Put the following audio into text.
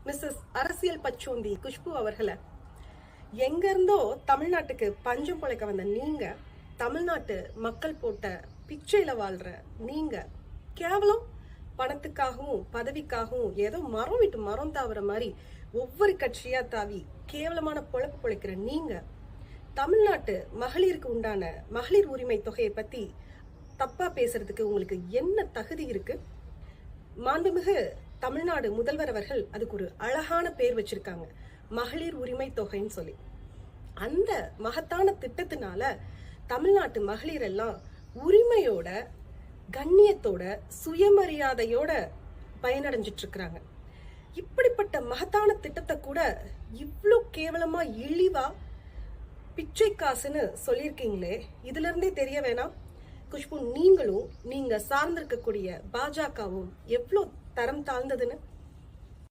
Mrs அரசியல் பச்சோந்தி குஷ்பு அவர்களை எங்க இருந்தோ தமிழ்நாட்டுக்கு பஞ்சம் பொழைக்க வந்த நீங்க, தமிழ்நாட்டு மக்கள் போட்ட பிச்சையில வாழ்ற நீங்க, கேவலம் பணத்துக்காகவும் பதவிக்காகவும் ஏதோ மரம் விட்டு மரம் தாவுற மாதிரி ஒவ்வொரு கட்சியா தாவி கேவலமான பொழப்பு பொழைக்கிற நீங்க, தமிழ்நாட்டு மகளிருக்கு உண்டான மகளிர் உரிமை தொகையை பத்தி தப்பா பேசுறதுக்கு உங்களுக்கு என்ன தகுதி இருக்கு? மாண்புமிகு தமிழ்நாடு முதல்வர் அவர்கள் அதுக்கு ஒரு அழகான பேர் வச்சிருக்காங்க, மகளிர் உரிமை தொகைன்னு சொல்லி. அந்த மகத்தான திட்டத்தினால தமிழ்நாட்டு மகளிர் எல்லாம் உரிமையோட, கண்ணியத்தோட, சுயமரியாதையோட பயனடைஞ்சிட்டு இருக்கிறாங்க. இப்படிப்பட்ட மகத்தான திட்டத்தை கூட இவ்வளோ கேவலமா இழிவா பிச்சை காசுன்னு சொல்லியிருக்கீங்களே, இதுல இருந்தே தெரிய வேணாம் குஷ்பு நீங்களும் நீங்க சார்ந்திருக்கக்கூடிய பாஜகவும் எவ்வளோ தரம் தாழ்ந்ததுன்னு.